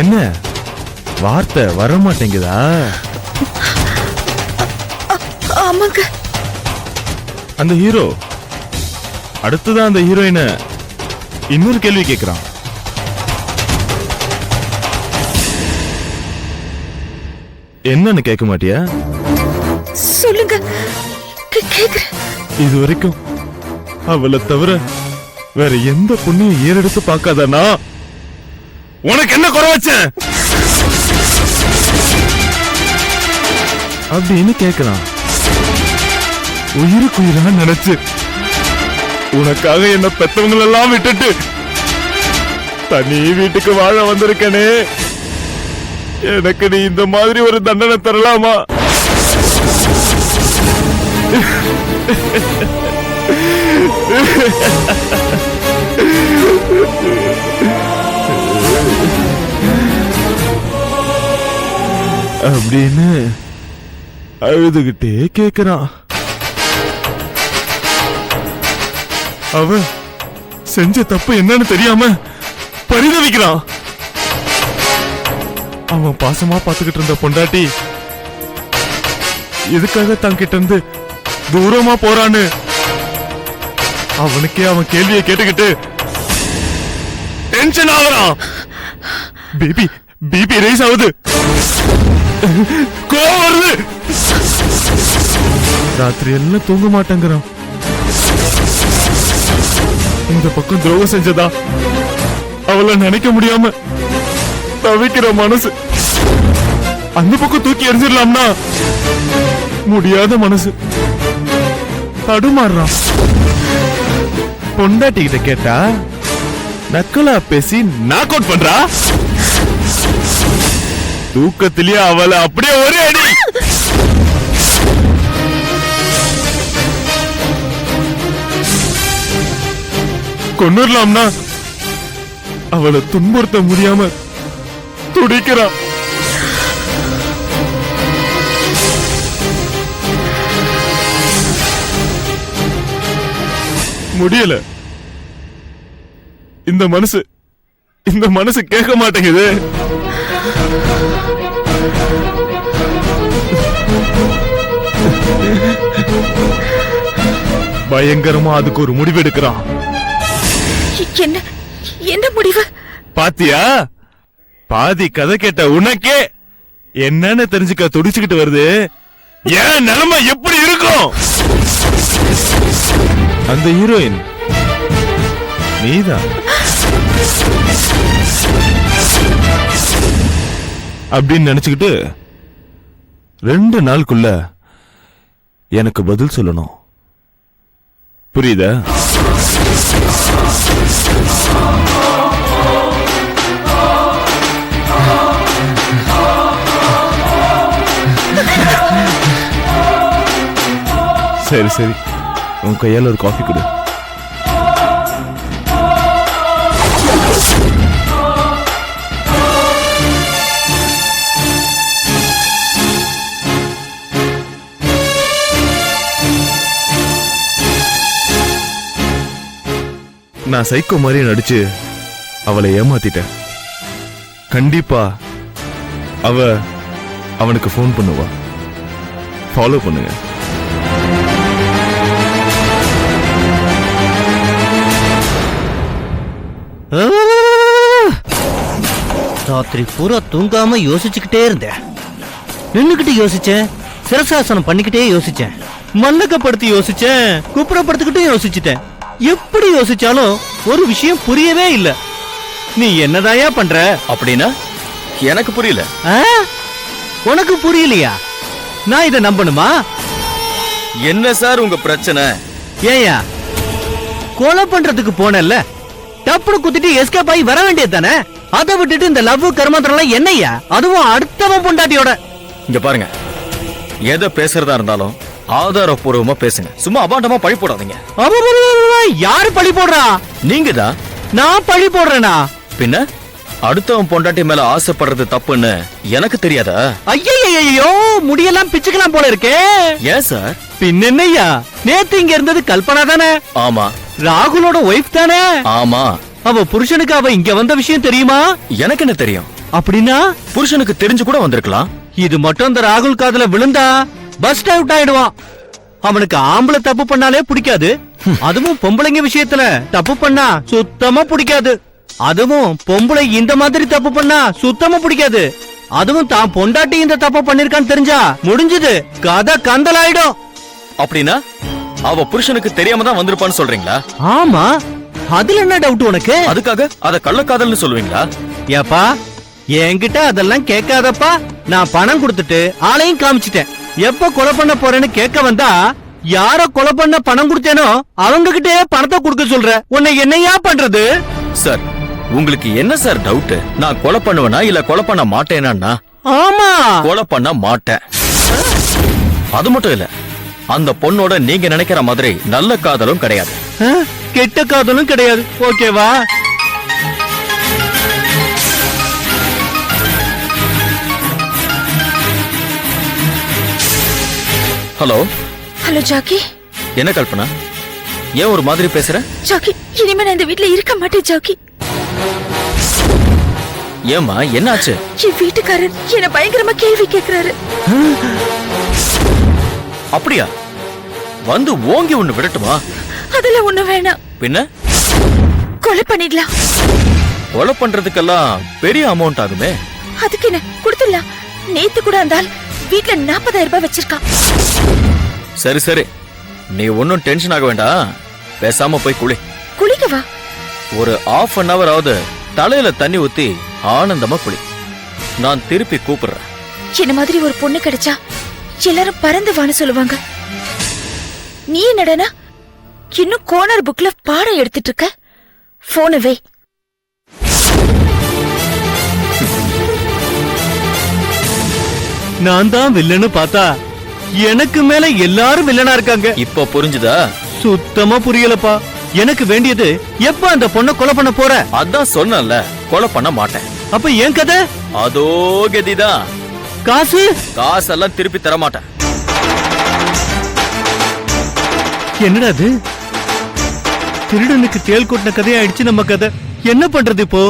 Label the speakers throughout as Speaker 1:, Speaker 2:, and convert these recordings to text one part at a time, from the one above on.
Speaker 1: என்ன வார்த்தை வர மாட்டேங்குதா?
Speaker 2: ஆமாங்க.
Speaker 1: அந்த ஹீரோ அடுத்ததான் அந்த ஹீரோயினை இன்னொரு கேள்வி கேட்கிறான். என்னன்னு கேட்க மாட்டியா?
Speaker 2: சொல்லுங்க, கேக்குறேன்.
Speaker 1: இது வரைக்கும் அவளை தவிர வேற எந்த பொண்ணையும் ஏறெடுத்து பார்க்காதனா உனக்கு என்ன குறை வச்சேன் அப்படின்னு கேட்கிறான். உயிருக்குயிரா நினைச்சு உனக்காக என்ன பெத்தவங்களெல்லாம் விட்டுட்டு தனி வீட்டுக்கு வாழ வந்திருக்கனே, எனக்கு நீ இந்த மாதிரி ஒரு தண்டனை தரலாமா? அப்படின்னு அழுதுகிட்டே கேக்குறான். அவ செஞ்ச தப்பு என்னன்னு தெரியாம பரிதவிக்கிறான். அவன் பாசமா பாத்துக்கிட்டு இருந்த பொண்டாட்டி எதுக்காக தங்கிட்ட இருந்து தூரமா போறான்னு அவனுக்கே அவன் கேள்வியை கேட்டுக்கிட்டு டென்ஷன் ஆகுறான். பிபி ரைஸ் ஆகுது, கோவம் வருது, ராத்திரி எல்லாம் தூங்க மாட்டேங்கிறான். இந்த பக்கம் துரோகம் செஞ்சதா அவளை நினைக்க முடியாம தவிக்கிற மனசு, அந்த பக்கம் தூக்கி எரிஞ்சிடலாம்னா முடியாத மனசு தடுமாறுறான். பொண்டாட்டி கிட்ட கேட்டா நக்கலா பேசி நாக் அவுட் பண்றா. தூக்கத்திலேயே அவளை அப்படியே ஒரே அடி. கொன்னுடலாம்னா அவளை துன்புறுத்த முடியாம துடிக்கிறான். முடியல. இந்த மனசு கேட்க மாட்டேங்குது. பயங்கரமா அதுக்கு ஒரு முடிவு எடுக்கிறான்.
Speaker 2: என்ன முடிவு?
Speaker 1: பாத்தியா, பாதி கதை கேட்ட உனக்கே என்னன்னு தெரிஞ்சுக்க துடிச்சுக்கிட்டு வருது. ஏன் நிலைமை எப்படி இருக்கும்? அந்த ஹீரோயின் நீதான் அப்படின்னு நினைச்சுக்கிட்டு 2 நாளுக்குள்ள எனக்கு பதில் சொல்லணும். புரியுதா? சரி சரி, உன் கையால ஒரு காஃபி கொடு. நான் சைக்கோ மாதிரி நடிச்சு அவளை ஏமாத்திட்டேன். கண்டிப்பா அவனுக்கு போன் பண்ணுவா. ஃபாலோ பண்ணுங்க.
Speaker 3: ராத்திரி பூரா தூங்காம யோசிச்சுக்கிட்டே இருந்தேன். நின்னுக்கிட்டு யோசிச்சேன், சிரசாசனம் பண்ணிக்கிட்டே யோசிச்சேன், மல்லக்கப்படுத்தி யோசிச்சேன், குப்புறப்படுத்திக்கிட்டே யோசிச்சுட்டேன். எப்படி யோசிச்சாலும் ஒரு விஷயம் புரியவே இல்ல. நீ என்னதாயா பண்ற?
Speaker 4: அப்படின்னா எனக்கு புரியல.
Speaker 3: உனக்கு புரியலையா? நான் இதை நம்பணுமா?
Speaker 4: என்ன சார் உங்க பிரச்சனை?
Speaker 3: ஏயா, கொலை பண்றதுக்கு போனல, டப்புனு குத்திட்டு எஸ்கேப் ஆகி வர வேண்டியது தானே? அதை விட்டுட்டு இந்த லவ் கர்மத்திரம் என்னையா? அதுவும் அடுத்தவன் பொண்டாட்டியோட.
Speaker 4: இங்க பாருங்க, எதை பேசுறதா இருந்தாலும் ஆதாரப்பூர்வமா பேசுங்க. சும்மா அபாண்டமா பழி போடாதீங்க.
Speaker 3: யாரு பழி போடுறா?
Speaker 4: நீங்க தான்.
Speaker 3: நான் பழி போடுறேனா?
Speaker 4: பின்ன அடுத்தவன் பொண்டாட்டி மேல ஆசைப்படுறது தப்புன்னு எனக்கு தெரியாதா?
Speaker 3: ஐயோ, முடியெல்லாம் பிச்சுக்கலாம் போல இருக்கே.
Speaker 4: ஏன் சார்?
Speaker 3: பின்னென்னையா, நேத்து இங்க இருந்தது கல்பனா தானே?
Speaker 4: ஆமா.
Speaker 3: ராகுலோட ஒய்ஃப் தானே?
Speaker 4: ஆமா.
Speaker 3: அவ புருஷனுக்கு அவ இங்க வந்த விஷயம் தெரியுமா?
Speaker 4: எனக்கு என்ன தெரியும்?
Speaker 3: அப்படின்னா
Speaker 4: புருஷனுக்கு தெரிஞ்சு கூட வந்திருக்கலாம்.
Speaker 3: இது மட்டும் அந்த ராகுல் காதுல விழுந்தா பஸ்ட் அவுட் ஆயிடுவான். அவனுக்கு ஆம்பளை தப்பு பண்ணாலே பிடிக்காது, அதுவும் பொம்பளைங்க விஷயத்துல தப்பு பண்ணா சுத்தமா பிடிக்காது. அதுவும் பொம்பளை இந்த மாதிரி தப்பு பண்ணா சுத்தமா பிடிக்காது. அதுவும் தான் பொண்டாட்டி இந்த தப்பு பண்ணிருக்கான்னு தெரிஞ்சா முடிஞ்சது, கதை கந்தலாயிடும்.
Speaker 4: அப்படின்னா அவ புருஷனுக்கு தெரியாம தான் வந்திருப்பான்னு சொல்றீங்களா?
Speaker 3: ஆமா, அதுல என்ன டவுட் உனக்கு?
Speaker 4: அதுக்காக அத கள்ளக்காதல்னு சொல்லுவீங்களா?
Speaker 3: ஏப்பா, என்கிட்ட அதெல்லாம் கேட்காதப்பா. நான் பணம் கொடுத்துட்டு ஆளையும் காமிச்சிட்டேன். எப்ப கொலை பண்ண போறேன்னு கேட்க வந்தா, யார கொலை பண்ண பணம் கொடுத்தேனோ அவங்க கிட்டே பணத்தை கொடுக்க சொல்ற. உன்னை என்னையா பண்றது?
Speaker 4: சார், உங்களுக்கு என்ன சார் டவுட்? நான் கொலை பண்ணுவேனா இல்ல கொலை பண்ண மாட்டேனா?
Speaker 3: ஆமா,
Speaker 4: கொலை பண்ண மாட்டேன். அது மட்டும் இல்ல, அந்த பொண்ணோட நீங்க நினைக்கிற மாதிரி நல்ல காதலும் கிடையாது,
Speaker 3: கெட்ட காதலும் கிடையாது. ஓகேவா?
Speaker 4: Hello
Speaker 2: hello Jackie.
Speaker 4: என்ன கல்பனா, ஏன் ஒரு மாதிரி பேசுற?
Speaker 2: ஜாக்கி, இனிமே நான் இந்த வீட்ல இருக்க மாட்டேன் ஜாக்கி.
Speaker 4: ஏமா, என்னாச்சு?
Speaker 2: என் வீட்டுக்காரர் என்ன பயங்கரமா கேள்வி கேக்குறாரு.
Speaker 4: அப்படியா? வந்து ஓங்கி ஒண்ணு விடட்டுமா?
Speaker 2: அதெல்லாம் ஒண்ணு வேணாம்.
Speaker 4: பின்ன
Speaker 2: கொலை பண்ணிடலாம்.
Speaker 4: கொலை பண்றதுக்கெல்லாம் பெரிய அமௌண்ட் ஆகுமே.
Speaker 2: அதுக்கு என்ன கொடுத்துடலாம். நேத்து கூட அந்த ஆள் வீட்ல 40,000 ரூபாய் வச்சிருக்கான்.
Speaker 4: சரி சரி, நீ ஒன்னும் டென்ஷன் ஆக வேண்டாம். பேசாம போய் குளி.
Speaker 2: குளிக்கவா?
Speaker 4: ஒரு ½ அன் அவர் ஆகுது, தலையில தண்ணி ஊத்தி ஆனந்தமா குளி. நான் திருப்பி கூப்பிடுறேன்.
Speaker 2: என்ன மாதிரி ஒரு பொண்ணு கிடைச்சா எல்லாரும் பறந்து வான்னு சொல்லுவாங்க. நீ என்னடனா இன்னும் கோனர் புக்ல பாடம் எடுத்துட்டு இருக்க? போனவே
Speaker 3: நான் தான் வில்லன்னு பார்த்தா எனக்கு மேல எல்லாரும் வில்லனா இருக்காங்க.
Speaker 4: இப்ப புரிஞ்சுதா?
Speaker 3: சுத்தமா புரியலப்பா. எனக்கு வேண்டியது எப்ப அந்த பொண்ணை கொலை பண்ண போற?
Speaker 4: அதான் சொன்னல, கொலை பண்ண மாட்டேன்.
Speaker 3: அப்ப ஏன் கதை?
Speaker 4: அதோ கதிதான்.
Speaker 3: காசு?
Speaker 4: காசெல்லாம் திருப்பி தர மாட்டேன்.
Speaker 3: என்னடா அது? திருடனுக்கு தேள் கொட்டின கதையாயிடுச்சு நம்ம கதை. என்ன பண்றது இப்போ?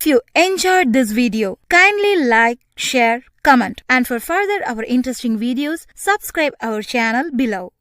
Speaker 5: you enjoyed this video, kindly like, share, comment, and for further our interesting videos, subscribe our channel below.